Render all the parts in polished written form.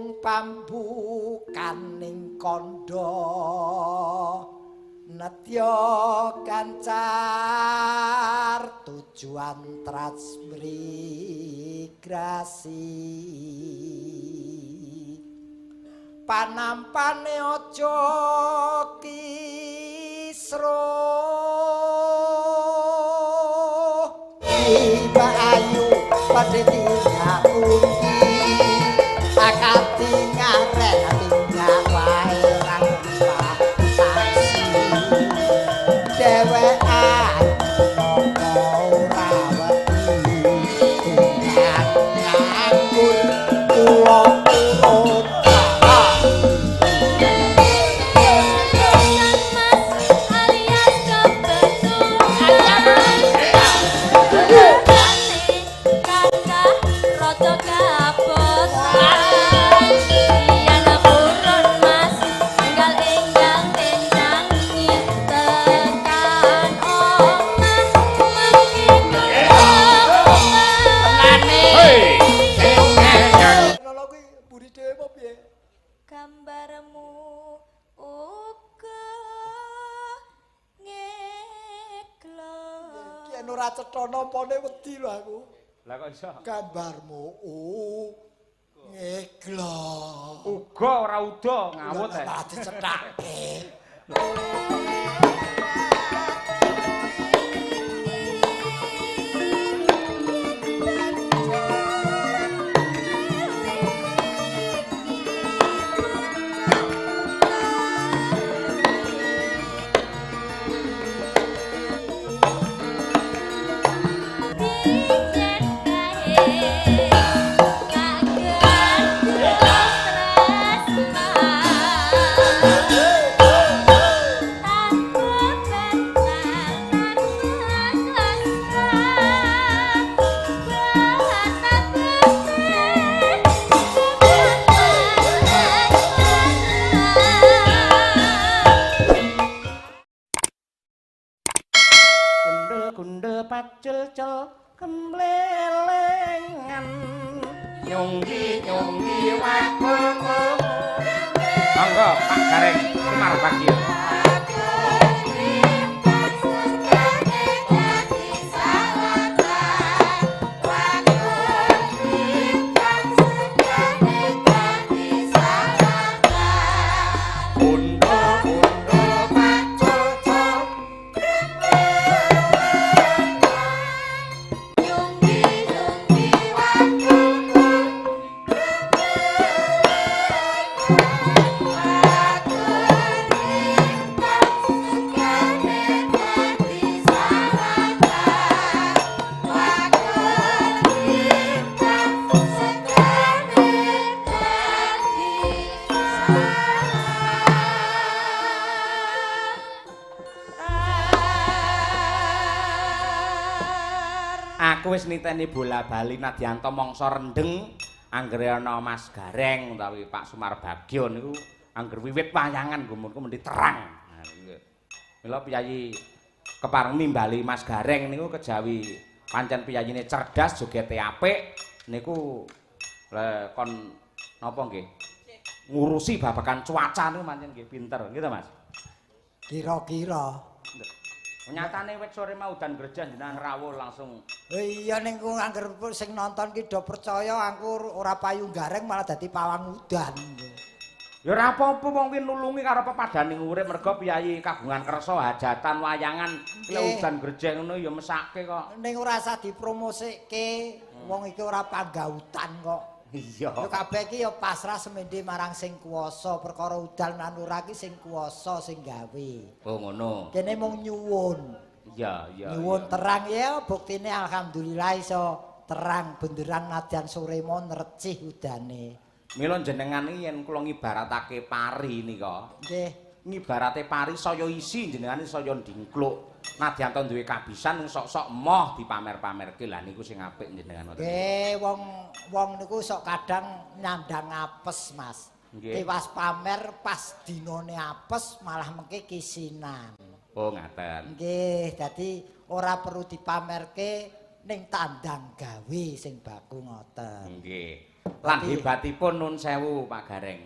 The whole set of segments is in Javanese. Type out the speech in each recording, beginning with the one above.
mung pambukaning kandha nedya kancar tujuan transmigrasi panampane aja kisro Iba ayu padhe tinggal pundi akati ngaren tinggal wae rang sasi dewekan ora wedi tinggal nganggur kula turun gambarmu uga ngeklo iki ora cetha nampane wedi lho aku lah kok iso gambarmu ngeglo uga ora uda ngawut ae ora dicethake Gundul pacul-cul kemblelengan nyunggi wae monggo Pak Gareng Semar Bagio aku wis niteni bola bali nadyanto mangsa rendeng anggere ana Mas Gareng utawi Pak Sumar Bagio niku angger wiwit wayangan gumunku mesti terang. Mila piyayi kepareng nimbali Mas Gareng niku kejawi pancen piyayine cerdas jogete apik niku kon napa nggih ngurusi babagan cuaca niku pancen nggih pinter nggih to Mas. Kira-kira nyatane wit sore mau udan grejah jenengan rawuh langsung. Iya ning ku angger sing nonton ki do percaya aku ora payu gareng malah dadi pawang udan. Ya ora apa-apa wong kuwi nulungi karo pepadaning urip merga piyayi kagungan kersa hajatan wayangan lek udan grejeh ngono ya mesake kok. Ning ora usah dipromosikake, wong iki ora panggautan kok. Iya. Yo kabeh iki ya pasrah semende marang sing kuwasa, perkara udan lan ora ki sing kuwasa sing gawe. Oh ngono. Kene mung nyuwun. Iya, iya. Nyuwun terang ya buktine alhamdulillah iso terang benderan nadyan sore mon recih udane. Mila jenengan iki yen kula ngibaratake pari nika. Nggih. Ngibarate pari saya isi jenengan saya ndingkluk. Nadyan to duwe kabisan sok-sok emoh dipamer-pamerke. Lah niku sing apik jenengan ngoten. Nggih, wong niku sok kadang nyandang apes, Mas. Tewas pamer pas dinane apes malah mengke kisinan. Oh, ngaten. Nggih, dadi ora perlu dipamerke ning tandang gawe sing baku ngoten. Nggih. Lan hebatipun nun sewu Pak Gareng.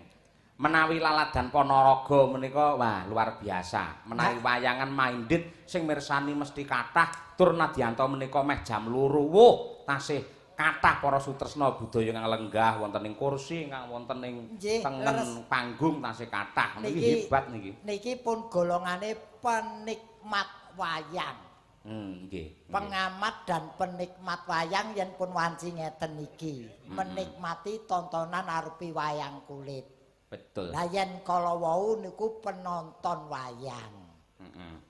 Menawi laladan Ponorogo menika wah luar biasa. Menawi wayangan minded sing mirsani mesti kathah tur nadyanto menika meh jam 2. Wuh, tasih kathah para sutresna budaya ingkang lenggah wonten ing kursi, ingkang wonten ing tengen panggung tasih kathah. Niki hebat niki. Niki pun golongane penikmat wayang. Nggih. Pengamat dan penikmat wayang yen pun wanci ngeten iki. Menikmati tontonan arupi wayang kulit. Betul. Lah yen kala wau niku penonton wayang.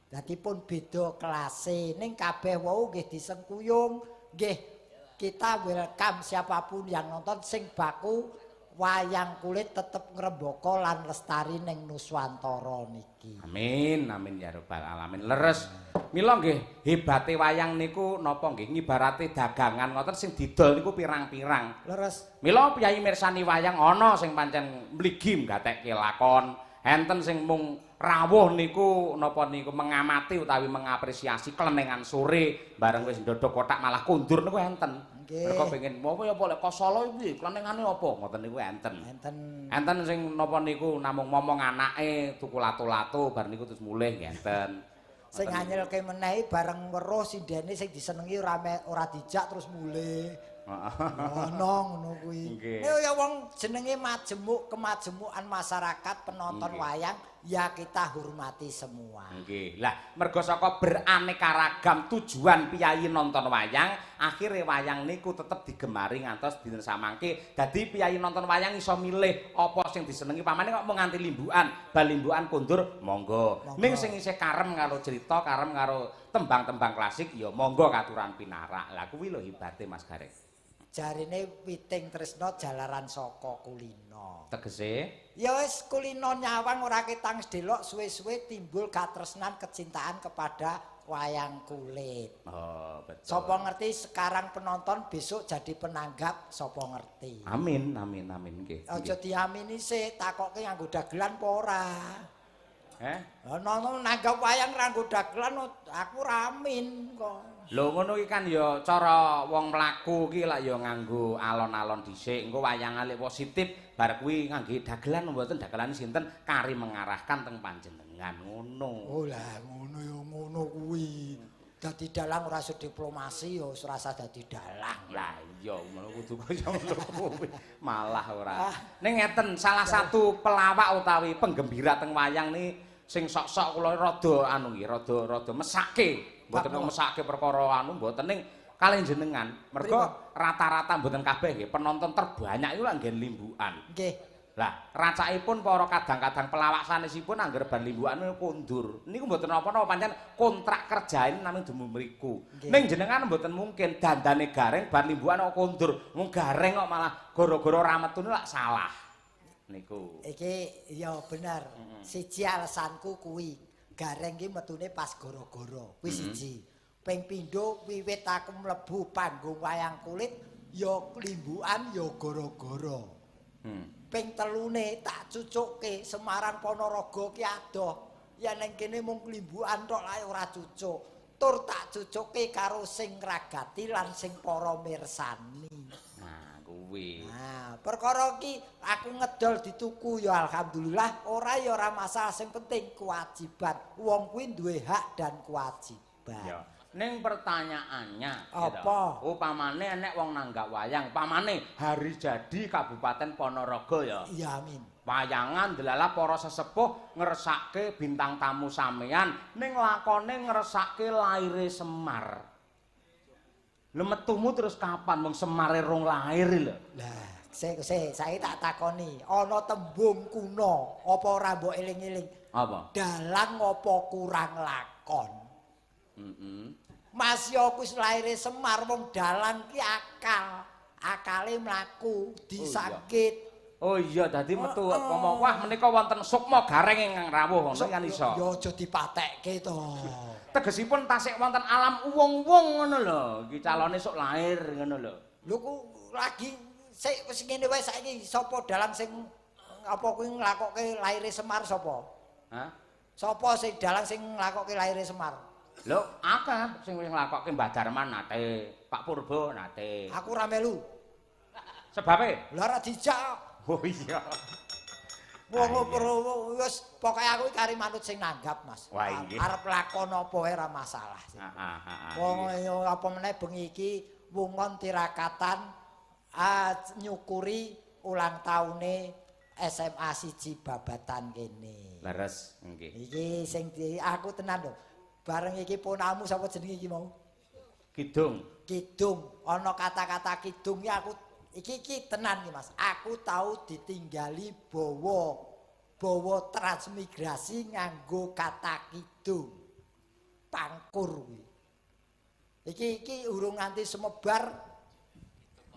Dadi pun beda kelase. Ning kabeh wau nggih disengkuyung, nggih kita welcome siapapun yang nonton sing baku wayang kulit tetep ngrembaka lan lestari ning Nuswantara niki. Amin, amin ya rabbal alamin. Leres. Mila nggih hebate wayang niku napa nggih ngibarate dagangan ngoten sing didol niku pirang-pirang. Leres. Mila piyayi mirsani wayang ana sing pancen mligi nggatekke lakon, enten sing mung rawuh niku napa niku mengamati utawi mengapresiasi kelenengan sore bareng wis ndodok kotak malah kundur niku enten. Mergo pengen apa ya lek kosala iki kelenengane apa ngoten niku enten. Enten sing napa niku namung momong anake tuku latu-latu bar niku terus mulih enten. Sing anyelke menehi bareng weruh sindene sing disenengi ora dijak terus mulih. Ngono kuwi. Nek ya wong jenenge majemuk kemajemukan masyarakat penonton wayang ya kita hormati semua. Nggih. Lah mergo saka beraneka ragam tujuan piyayi nonton wayang, akhire wayang niku tetep digemari ngantos dinten samangke. Dadi piyayi nonton wayang iso milih apa sing disenengi. Pamane kok mung nganti limbukan, bal limbukan kundur monggo. Ning sing isih karem karo cerita, karem karo tembang-tembang klasik ya monggo katuran pinarak. Lah kuwi lho hebate Mas Gareng. Jarine Witing Tresna jalaran saka kulino. Tegese? Ya wis kulino nyawang ora ketang sedelok suwe-suwe timbul katresnan kecintaan kepada wayang kulit. Oh, betul. Sapa ngerti sekarang penonton besok jadi penanggap sapa ngerti. Amin, amin, amin nggih. Aja diamini sik takoke nganggo dagelan apa ora. Ono nanggap wayang nganggo dagelan aku ramin kok. Lho ngono iki kan ya cara wong mlaku iki lak ya nganggo alon-alon dhisik, engko wayangan lek positif bar kuwi ngangge dagelan mboten dagelan sinten kari mengarahkan teng panjenengan ngono. Oh lah ngono ya ngono kuwi. Dadi dalang ora iso diplomasi ya ora usah dadi dalang. Lah iya ngono kudu kaya ngono kuwi. Malah ora. Ning ngeten salah satu pelawak utawi penggembira teng wayang ni sing sok-sok kula rada anu nggih rada mesake. Mboten mesake perkara anu mboten ning kalih jenengan. Mergo rata-rata mboten kabeh nggih penonton terbanyak iku lak nggen limbukan. Nggih. Lah, racakipun para kadang-kadang pelawak sanesipun angger ban limbukan kundur. Niku mboten napa-napa pancen kontrak kerjain namung demu mriku. Ning jenengan mboten mungkin dandane Gareng ban limbukan kok kundur. Wong Gareng kok malah gara-gara ora metune lak salah. Niku. Iki ya bener. Siji alasanku kuwi. Gareng ki metune pas goro-goro. Kuwi siji. Ping pindho wiwit aku mlebu panggung wayang kulit ya limbukan ya goro-goro. Ping telune tak cucukke Semarang Ponorogo ki adoh. Ya ning kene mung limbukan tok lae ora cucuk. Tur tak cucukke karo sing ngragati lan sing para mirsani. Nah, kuwi. Nah, perkara iki aku ngedol dituku ya alhamdulillah, ora ya ora masalah sing penting kewajiban. Wong kuwi duwe hak dan kewajiban. Ya. Ning pertanyaannya apa? Upamane enek wong nanggak wayang, upamane hari jadi Kabupaten Ponorogo ya. Iya amin. Wayangan delala para sesepuh ngersake bintang tamu sampean ning lakone ngersake laire Semar. Lha metumu terus kapan wong Semare rong lair lho. Lah, saiki tak takoni, ana tembung kuno apa ora mbok eling-eling? Apa? Dalang apa kurang lakon? Mas yo wis laire Semar wong dalang ki akale mlaku disakit. Oh iya dadi metu ngomong wah menika wonten sukma Gareng ingkang rawuh ngono kan iso. Ya aja dipatekke to. Tegesipun tasik wonten alam uwung-uwung ngono lho. Iki calone sok lair ngono lho. Lho ku lagi sik wis ngene wae saiki sapa dalang sing apa kuwi nglakokke laire Semar sapa? Hah? Sapa sing dalang sing nglakokke laire Semar? Lho, akeh sing wis nglakokke Mbah Darman nate, Pak Purbo nate. Aku ora melu. Sebabe? Lah ora dijak. Oh iya. Wong wis pokoke aku kari manut sing nanggap, Mas. Wah, inggih. Arep lakon apa wae ora masalah. Wong apa meneh bengi iki wungon tirakatan nyukuri ulang taune SMA 1 Babatan kene. Leres, nggih. Iki sing aku tenan lho. Bareng iki ponamu sapa jenenge iki mau? Kidung. Kidung. Ana kata-kata kidung ya aku iki tenan iki Mas. Aku tahu ditinggali bawa transmigrasi nganggo kata kidung. Pangkur kuwi. Iki urung nganti semebar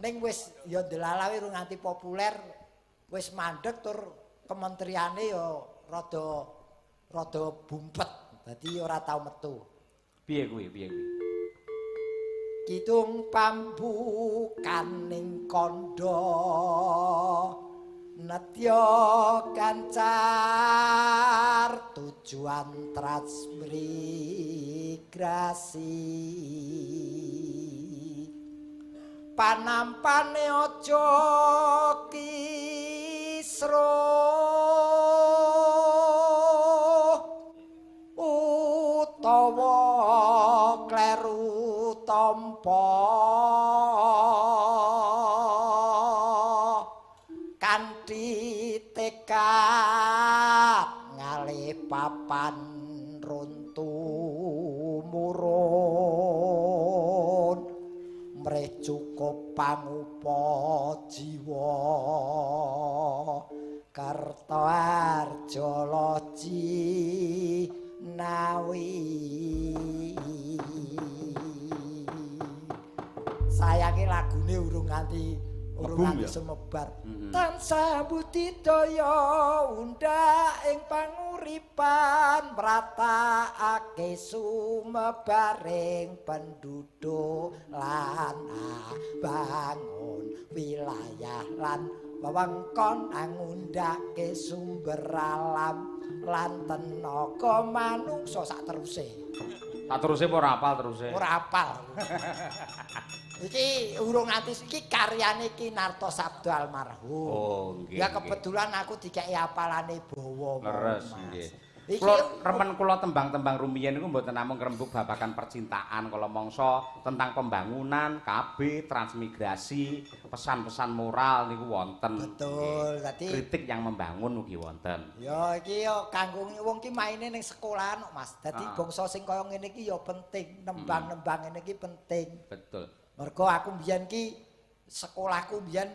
ning wis ya delalawe urung nganti populer, wis mandeg tur kementeriane ya rada bumpet. Dadi ora tau metu. Piye kuwi? Kidung pambukaning kandha netya kancar tujuan transmigrasi panampane aja kisruh utawa kleru tampa kanthi tekad ngalih papan runtu murun mrih cukup pangupa jiwa Kartoarjo Loji Nawi sayange lagune urung nganti semebar tansah budidaya undhak ing panguripan mratakake sumebaring penduduk lan bangun wilayah lan wewengkon ngundhake sumber alam lan tenaga manungsa sak teruse. Tak teruse apa ora apal teruse? Ora apal. Iki urung nganti iki karyane Ki Narto Sabdo almarhum. Oh, nggih. Ya kebetulan aku dikeki apalane bawa. Leres nggih. Iki remen kula tembang-tembang rumiyin niku mboten namung ngrembug babagan percintaan kala mangsa tentang pembangunan, KB, transmigrasi, pesan-pesan moral niku wonten. betul. Dadi Kritik yang membangun ugi wonten. ya iki ya kanggo wong ki maine ning sekolahan kok Mas. Dadi bangsa sing kaya ngene iki ya penting, nembang-nembang ngene iki penting. Betul. Mergo aku mbiyen ki sekolahku mbiyen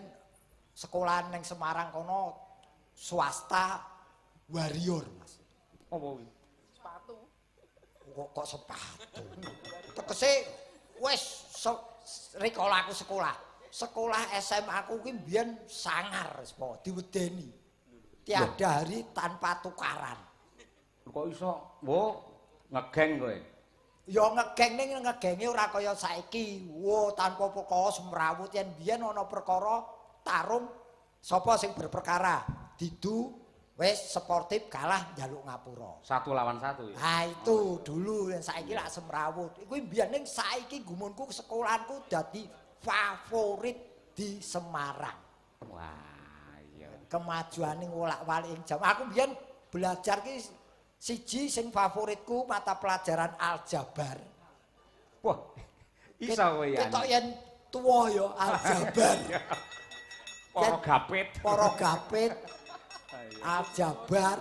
sekolahan ning Semarang kono swasta warrior Mas. Apa kuwi? Sepatu. Kok sepatu. Tegese wis rikala aku sekolah. Sekolah SMA aku ki mbiyen sangar wis po diwedeni. Tiada hari tanpa tukaran. Kok iso? Wo, ngegeng kowe. Ya ngegeng ning ngegenge ora kaya saiki. Wo tanpa perkara semrawut yen biyen ana perkara tarung sapa sing berperkara. Didu wis sportif kalah njaluk ngapura. 1 lawan 1 ya. Nah itu dulu yang saiki lak semrawut. Iku mbiyen ning saiki gumunku sekolahanku dadi favorit di Semarang. Wah, iya. Kemajuaning wolak-walik jam. Aku mbiyen belajar ki siji sing favoritku mata pelajaran aljabar. Wah, iso kowe ya. Ketok yen tuwa ya aljabar. Para gapit. Para gapit. Aljabar.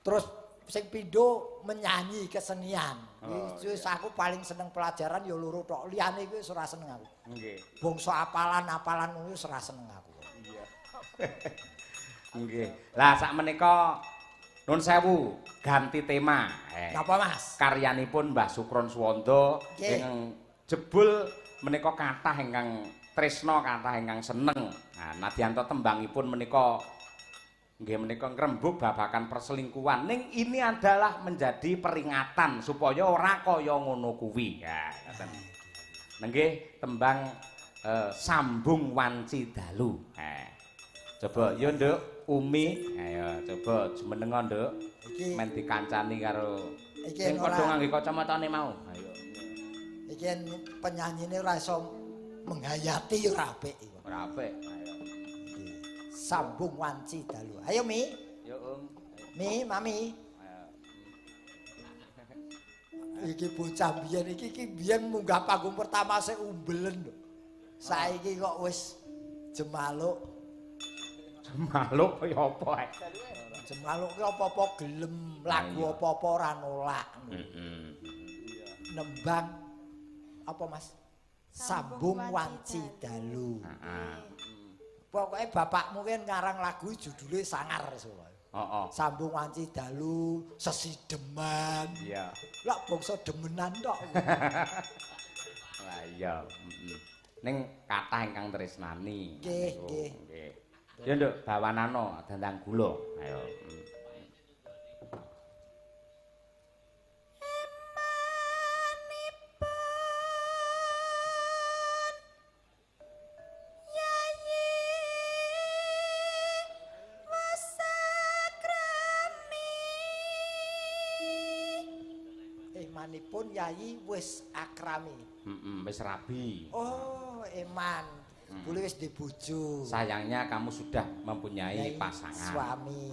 Terus sing pindho menyanyi kesenian. Wis aku paling seneng pelajaran ya loro tok. Liyane kuwi wis ora seneng aku. Nggih. Bangsa apalan-apalan kuwi wis ora seneng aku. Iya. Nggih. Lah sakmenika nuwun sewu ganti tema. Napa Mas? Karyanipun Mbah Sukron Suwanda ingkang jebul menika kathah ingkang tresna, kathah ingkang seneng. Nah, nadyanto tembangipun menika nggih menika ngrembug babagan perselingkuhan. Ning ini adalah menjadi peringatan supaya ora kaya ngono kuwi. Ya, ngoten. Nggih tembang Sambung Wanci Dalu. Coba yo Nduk Umi, ayo coba jumenenga Nduk. Iki Men dikancani karo iki sing padha ngangge kacamatane mau. Ayo. iki penyanyine ora iso menghayati ora apik. Ora Apik. Sambung wanci dalu. Ayo Mi. Yo, Mi, Mami. Iki bocah biyen iki biyen munggah panggung pertama sik umbelen. Saiki kok wis jemaluk. Jemaluk kaya apa ae? Jemaluk ki apa-apa gelem, lagu apa-apa ora nolak. Nembang apa Mas? Sambung wanci dalu. Heeh. Pokoke bapakmu kan ngarang lagu judulnya sangar soalnya. Heeh. Sambung wanci dalu, sesideman. Iya. Lah bangsa demenan tok. Lah iya, ning kathah ingkang tresnani. Nggih, nggih. Nggih. Ya nduk bawanano dandang gula. Ayo. Emanipun Yayi wis akrami. Wis rabi. Oh, eman. Boleh wis dibojo. Sayangnya kamu sudah mempunyai pasangan. Suami.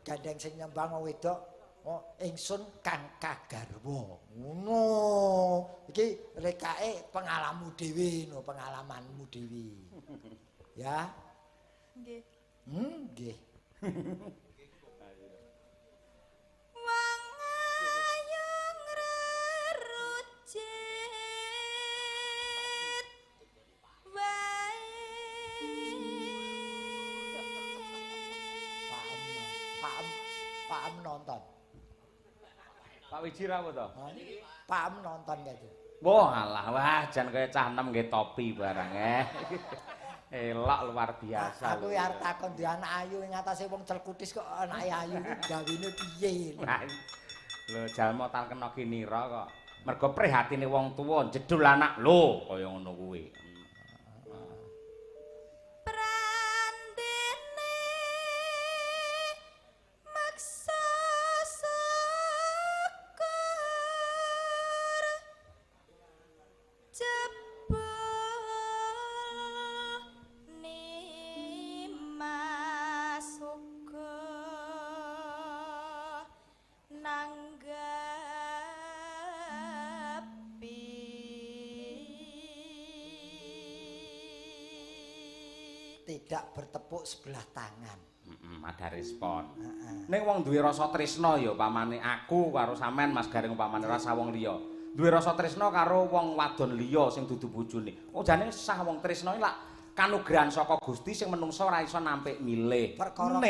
Gandeng sing nyembang wong wedok, oh ingsun Kang Kagarwa. Ngono. Iki rekake pengalamanmu dhewe no, pengalamanmu dhewe. Ya. Nggih. Nggih. Wong ayu ngrerucit wae. Pak Am nonton. Pak Wiji ra apa to? Pak Am nonton gitu. Wah, alah wah jan kaya cah enem nggih topi barang Elok luar biasa. Aku ya arep takon di anak ayu ing atase wong celkutis kok anake ayu ku gawene piye. Lho jalma tan kena kinira kok. Mergo prihatine wong tuwa jedul anak lho kaya ngono kuwi. Tidak bertepuk sebelah tangan. Ada respon. Ning wong duwe rasa tresna ya pamane aku karo sampean Mas Gareng pamane rasa wong liya. Duwe rasa tresna karo wong wadon liya sing dudu bojone. Oh jane sah wong tresna iki lak kanugrahan saka Gusti sing menungso ora iso nampik milih. Perkara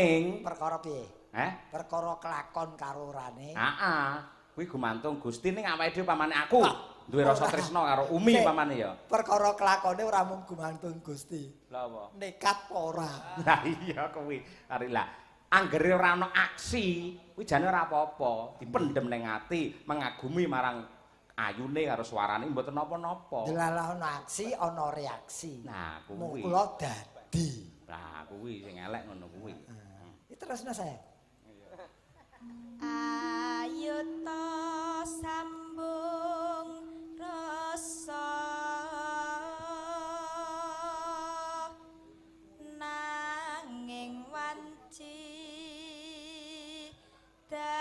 piye? Perkara kelakon karo rane. Heeh. Kuwi gumantung Gusti ning awake dhewe pamane aku duwe rasa tresna karo Umi pamane ya. Perkara kelakone ora mung gumantung Gusti. Lha apa? Nekat apa ora? Lah iya kuwi. Arilah anggere ora ana aksi, kuwi jane ora apa-apa. Dipendhem ning ati, mengagumi marang ayune karo suarane mboten napa-napa. Delalah ana aksi, ana reaksi. Nah, kuwi. Mula dadi. Lah kuwi sing elek ngono kuwi. Terusna saya. Ayo to sambung rasa nanging wanci dalu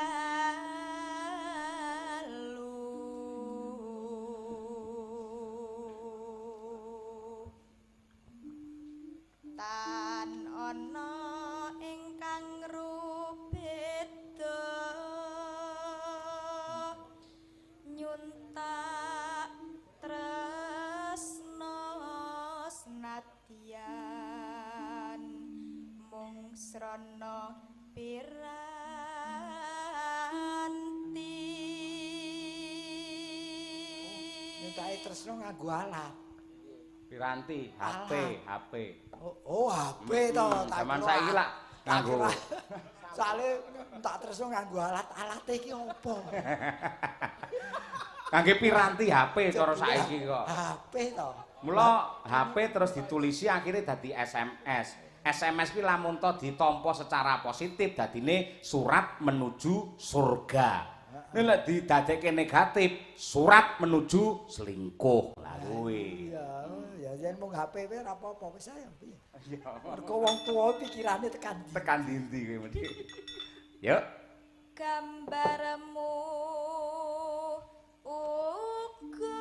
tan ana ingkang rubeda nyuntak tresna senadyan mung srana piranti Nyuntake tresno nganggo alat. Piranti, HP, HP. Oh, HP to. Zaman saiki lak nganggo. Soale tak tresno nganggo alat. Alate iki opo? Kangge piranti HP cara saiki kok. HP to. Mula HP terus ditulisi akhirnya dadi SMS. SMS kuwi lamun to ditampa secara positif dadine surat menuju surga. Nek lek didadekke negatif, surat menuju selingkuh. Lah kuwi. Iya, ya yen mung HP wae ora apa-apa wis ae piye. Iya. Mergo wong tuwa pikirane tekan ndi. Tekan ndi kuwi mesti. Yuk. Gambarmu uga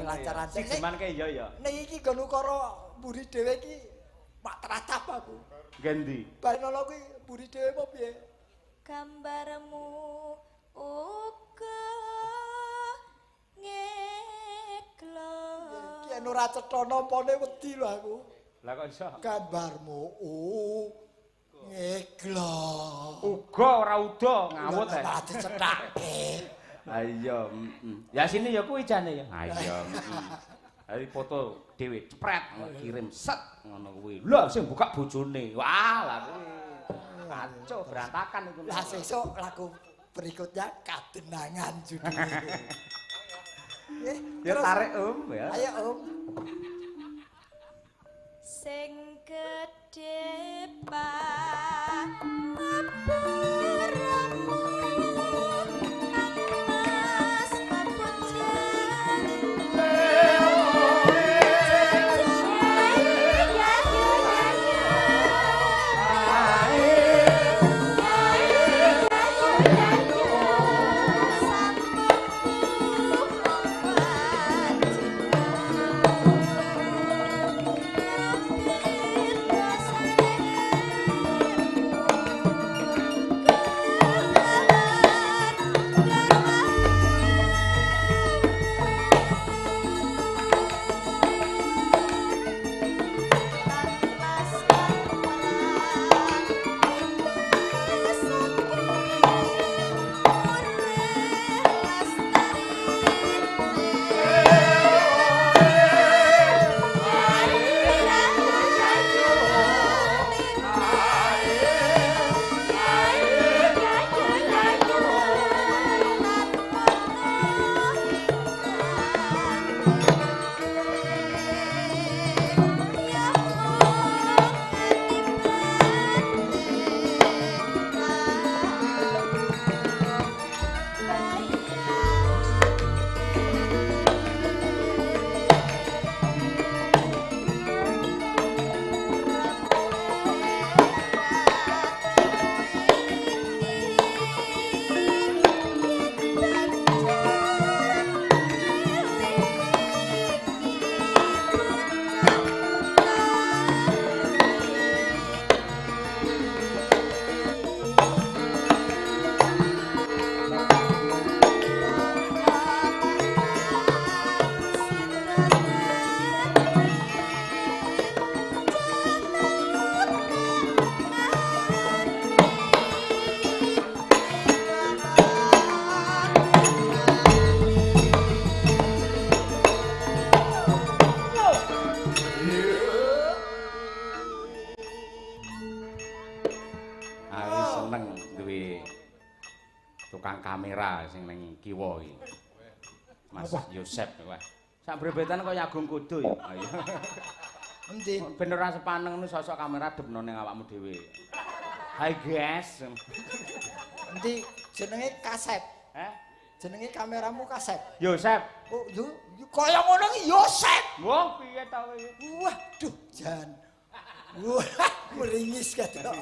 lancaran sing jemanke ya. Nek iki nggon ukara mburi dhewe iki mak teratap aku. Gendi. Barenono kuwi mburi dhewe apa piye? Gambarmu uga ngeklo. Iki yen ora cetha nampane wedi lho aku. Lah kok iso? Gambarmu ngeklo. Uga ora uda ngawut ae. Ora dicethake. Ayo, ya sini ya kuwi jane ya. Ayo. Hari foto dhewe cepret kirim set ngono kuwi. Lah sing buka bojone. Wah, lah kuwi. Kacau berantakan iku. Lah sesuk lagu berikutnya kadenangan judulnya. Ya tarik ya. Ayo Sing gedhe pangapuramu tukang kamera sing ning kiwa iki. Mas Yosep wae. Sak brebetan kaya Agung Kudu ya. Ayo. Endi? Ben ora sepaneng nu sosok kamera depno ning awakmu dhewe. Hai guys. Endi jenenge Kasep? Jenenge kameramu Kasep. Yosep. Oh, yo kaya ngono ki Yosep. Wah, piye ta kowe? Waduh, jan. Wah, meringis katok.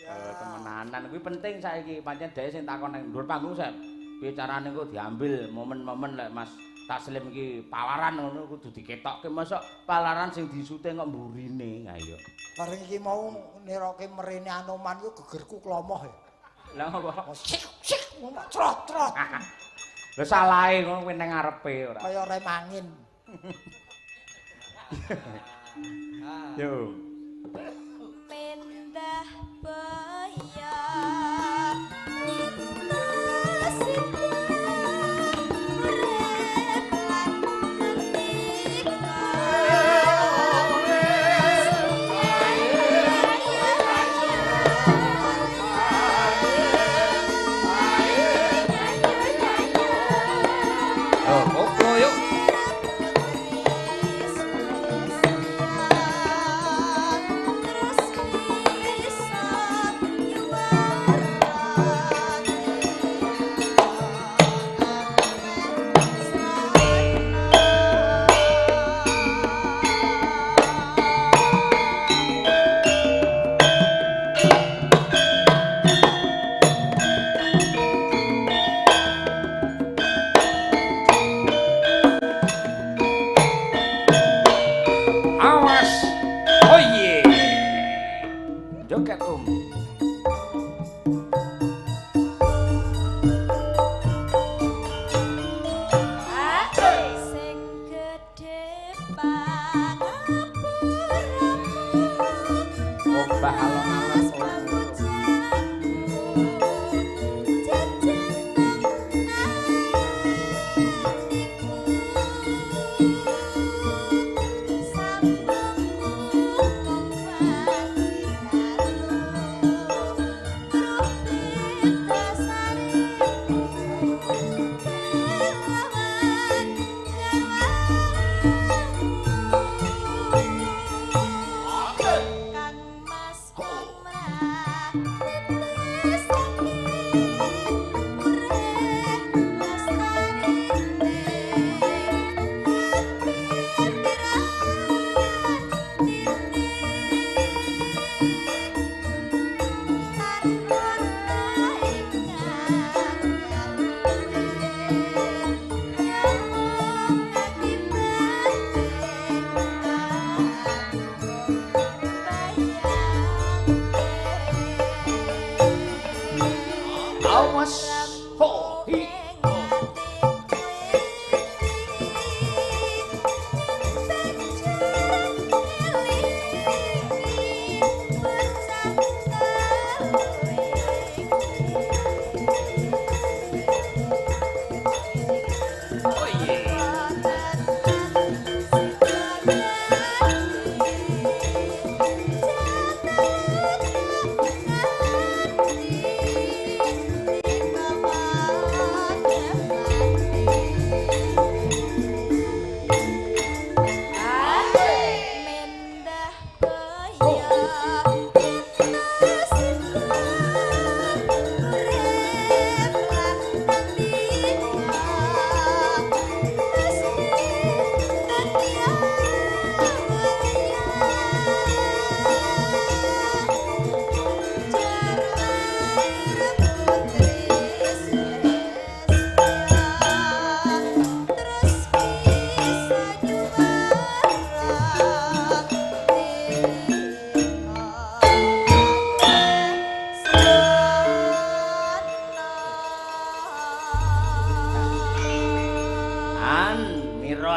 Temenanan kuwi penting saiki pancen dhewe sing takon nang dhuwur panggung Sep. Piye carane kok diambil momen-momen lek Mas Taslim iki palaran ngono kudu diketokke mosok palaran sing disute kok mburine. Ayo. Bareng iki mau neroke merene Anoman ku gegerku klomoh ya. Lah apa? Sik sik trot trot. Lho salahe ngono kuwi nang ngarepe ora. Kaya rem angin. Yo. Mendah baya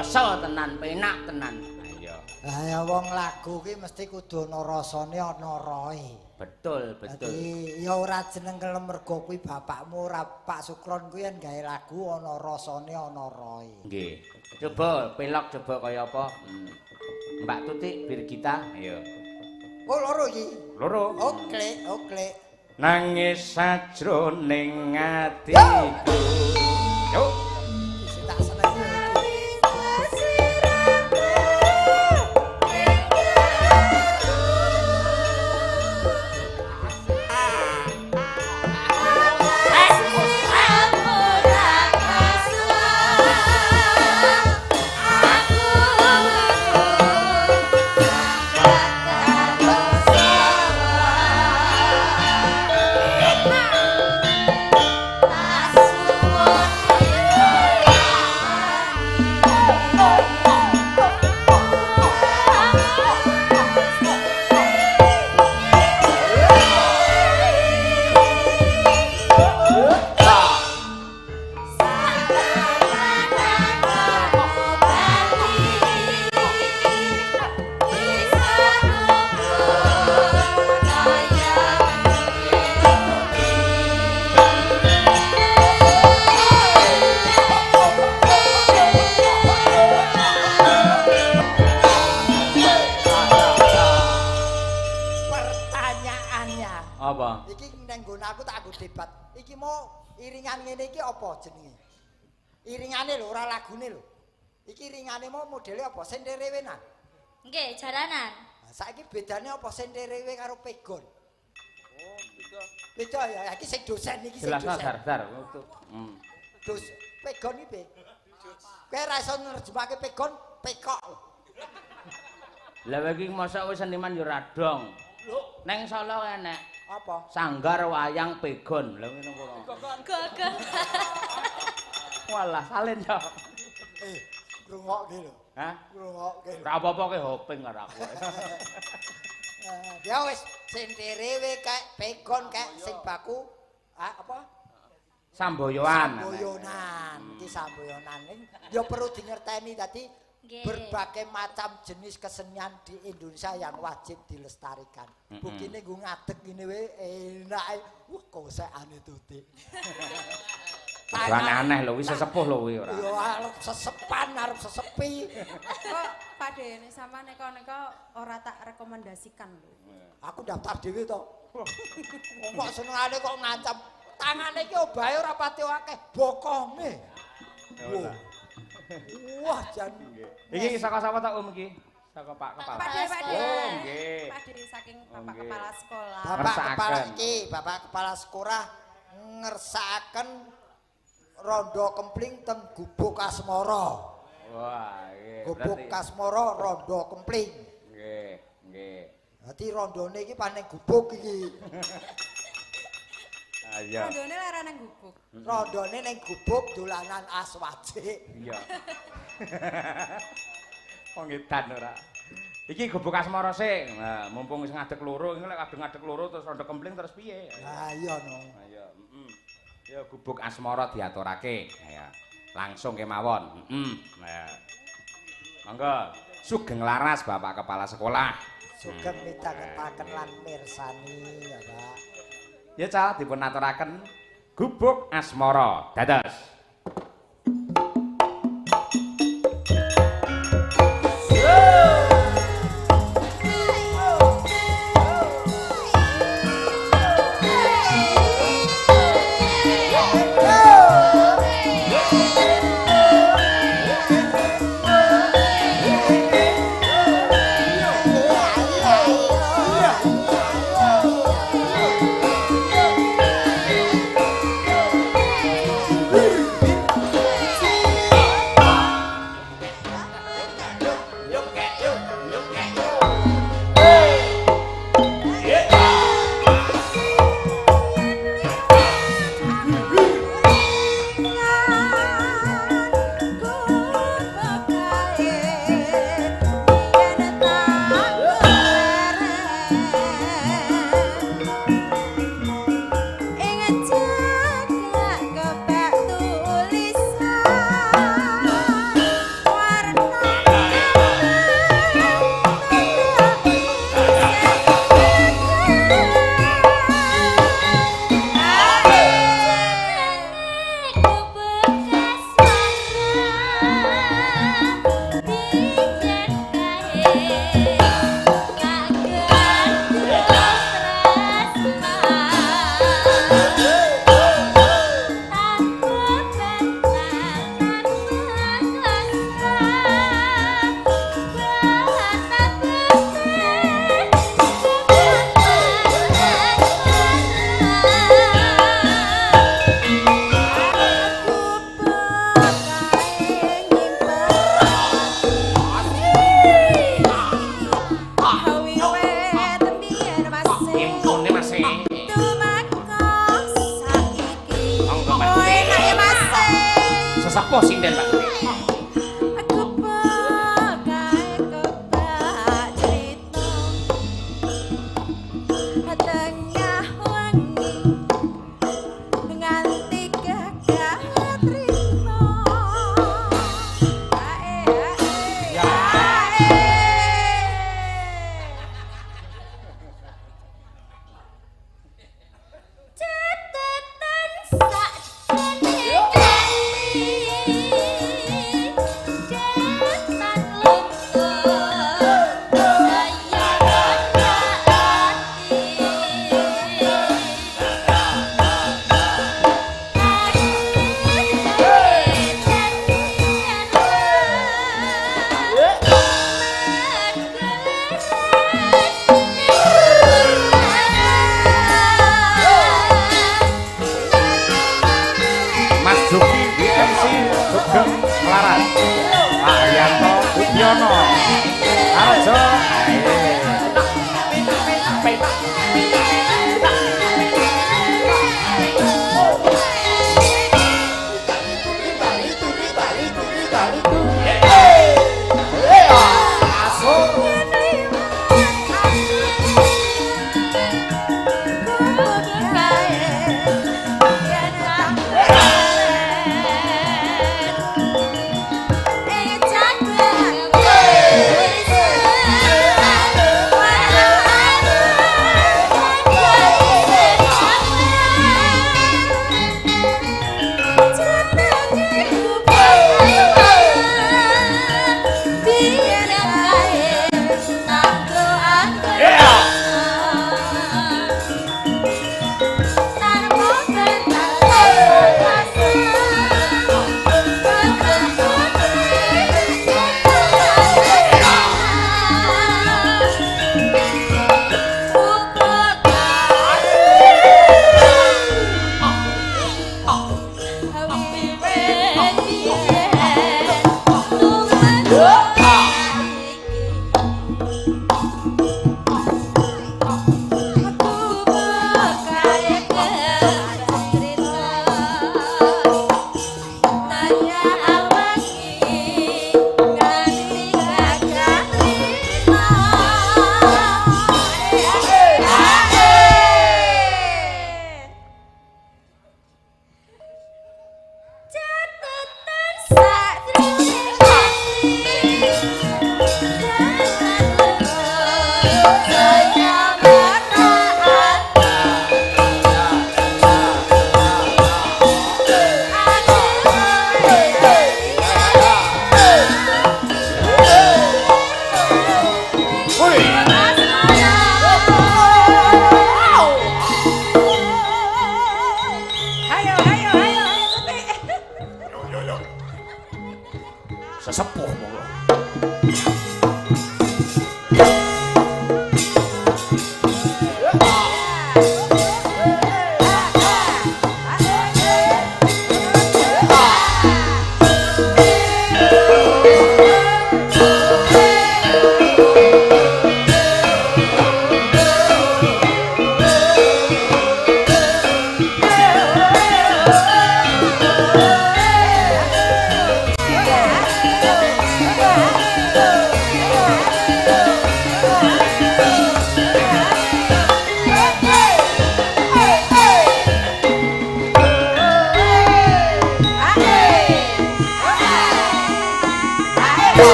rasa tenan, penak tenan. Ayo. Ya wong lagu ki mesti kudu ana rasane ana roe. Betul, betul. Dadi ya ora jeneng kelem mergo kuwi bapakmu ora Pak Sukron kuwi yen gawe lagu ana rasane ana roe. Nggih. Coba pelok coba kaya apa? Mbak Tutik Birgita, ayo. Oh loro iki. Loro. Oke, oke. Nangis sajroning atiku. Yo. Wis tak senengi iki. Asuh iki nang nggon aku tak nggo debat. Iki mau iringan ngene iki apa jenenge? Iringane lho ora lagune lho. Iki iringane mau modele apa? Senderewenan. Nggih, jaranan. Nah, saiki bedane apa senderewe karo pegon? Oh, beda. Beda ya, iki sing dosen iki sing Jelas dosen. dar. Dos pegon iki piye? Kowe ra iso nerjemahke pegon, pekok. Lah iki mosok wis seniman yo radong. Neng Solo enek Apa? sanggar wayang pegon. Lah ngono kok. Gagah. Walah salin yo. Ngrungokke lho. Hah? Ngrungokke. Ora apa-apa ke hoping karo aku. Ya wis senderewe kayak pegon kayak sing baku apa? Samboyoan. Samboyonan. Iki samboyonan ya perlu dingerteni tadi Nggih. berbagai macam jenis kesenian di Indonesia yang wajib dilestarikan. Buktine nggo ngadeg ngene wae enake. Wah kosekane tutik. Aneh lho wis sesepuh lho kuwi ora. Ya arep sesepan arep sesepi. Kok Pak Dene sama neko-neko ora tak rekomendasikan lho. Aku daftar dhewe to. Kok senengane kok ngancam tangane iki obahe ora pati akeh bokonge. Wah jan. Iki saka sapa tak iki? Saka Pak Kepala. Pak Dene, Pak Oh, Dene. nggih. Pak Dene saking Bapak nggih. Kepala Sekolah. Bapak Ngersakaken. kepala iki, Bapak kepala sekolah ngersakaken rondo kempling teng Gubuk Asmara. Wah, nggih. Gubuk Asmara rondo kempling. Nggih. Dadi rondone iki paning gubuk iki. Ayo. Rondone lara nang gubuk. Rondone ning gubuk dolanan aswajik. Iya. Wong edan ora. Iki gubuk asmara sik. Nah, mumpung wis ngadeg loro, iki lek kadung ngadeg loro terus rondo kempling terus piye? Lah iya no. Ayo, Ya gubuk asmara diaturake. Ya. Langsung kemawon. Nah. Monggo, sugeng laras Bapak Kepala Sekolah. Sugeng midhangetaken lan mirsani ya, Pak. Ya Cak dipun aturaken gubuk asmara. Dados. Wih!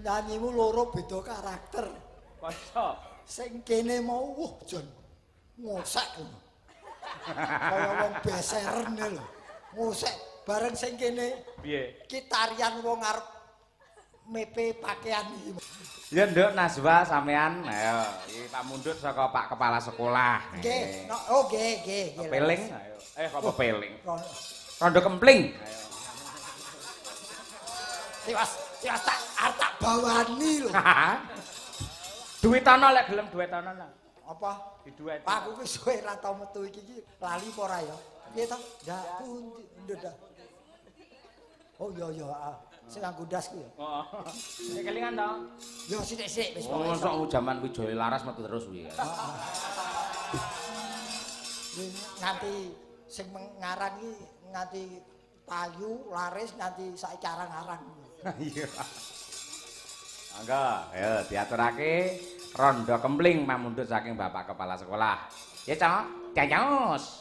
Penyanyimu loro beda karakter. Kocok. Sing kene mau Jon ngosek. Kaya wong beseren lho. Ngosek bareng sing kene. Piye? Ki tarian wong arep mepe pakaian iki. Ya Nduk Najwa sampean. Ayo, iki pamundhut saka Pak Kepala Sekolah. Nggih, oh nggih. Peling. Ayo. Apa peling? Rondo kempling. Ayo. Tiwas tak arep tak bawani lho. Duwitono lek gelem duwitono lah. Apa? Diduwet. Aku ki suwe ra tau metu iki lali apa ora ya? Piye to? Ndak pundi ndak. Oh iya sing nganggo ndas ku ya. Heeh. Sik kelingan to? Yo sithik-sithik wis Oh, sok jaman kuwi Joy Laras metu terus kuwi. Nganti sing ngarang iki nganti payu laris nganti saiki arang-arang. Iya. Mangga, ayo diaturake rondo kempling mamundhut saking Bapak Kepala Sekolah. Ya, Cok. Canyos.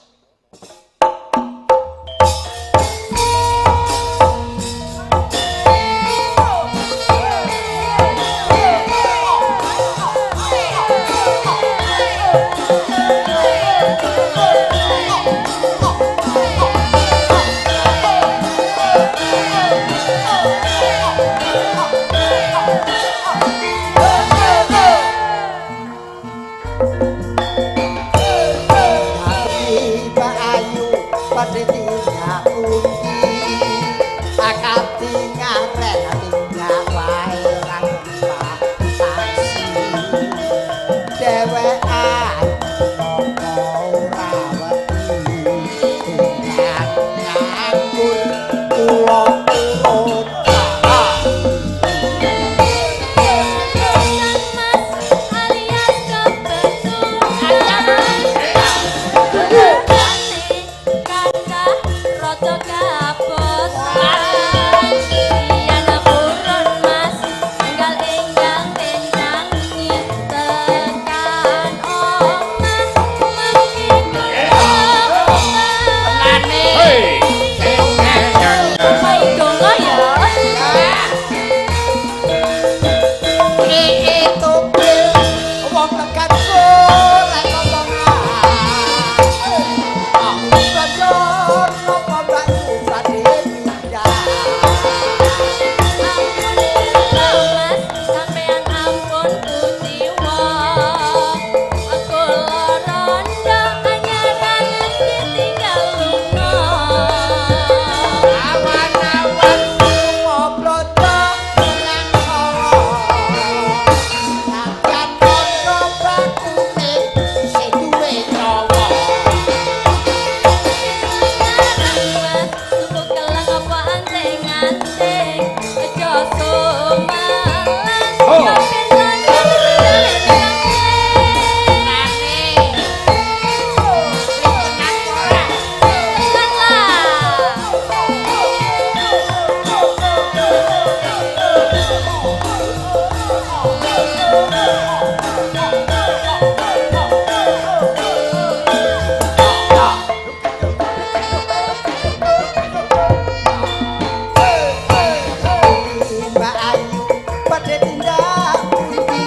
Mbak Ayu pada tindak pundi.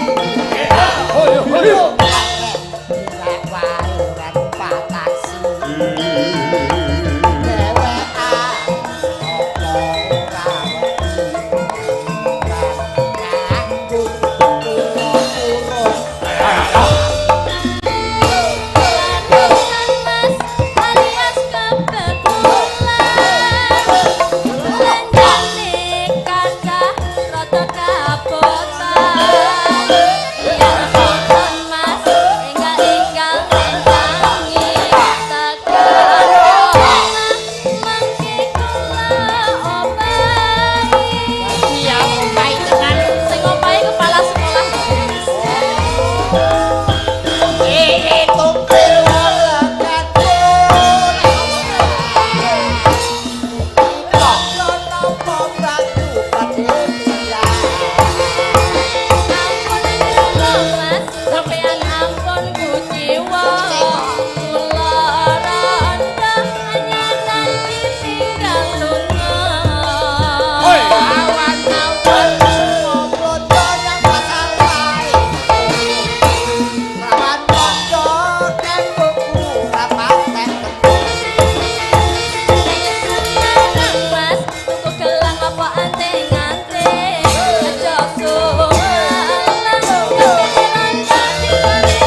Tindak waluran patasi. Dewekan apa ora wedi. Nganggo urung. Mas alias kebetulan Lenjane kaca rada kabotan Yang sonton mas enggal-enggal nentangi Tekan mangke kula obahi Iya omahe tenan. Sing obahi kepala sekolah Tupil olekan kok nopo batu padhe bilang. Ampun mas, sampeyan ampun kuciwa Kula ronda nyanyi ditinggal lunga Awan-awan semua bodo yang pasar wae. Rawan bodo dan buku rapaten. Mas, tuku gelang apa anteng-anteng Aja sumalang kepikiran tadi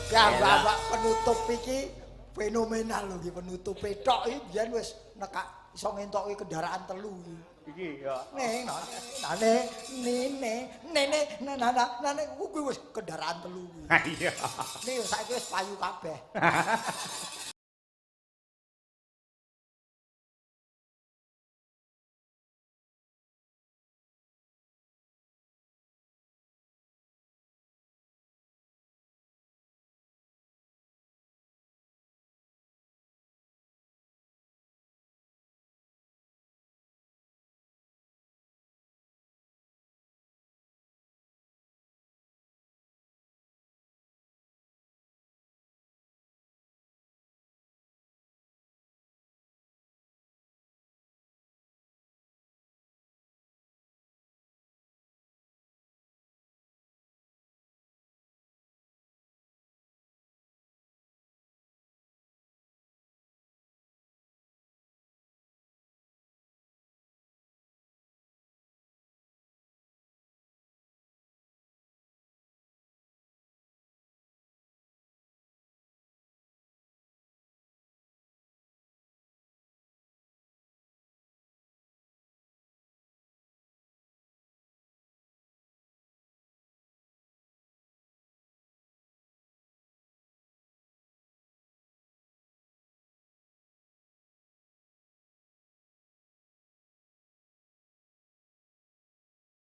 Ya mbak penutup iki fenomenal lho iki penutupe tok iki biyen wis nekak iso ngentoki kendaraan telu iki. Iki ya. Nene kuwi wis kendaraan telu. Iya. Nih saiki wis payu kabeh.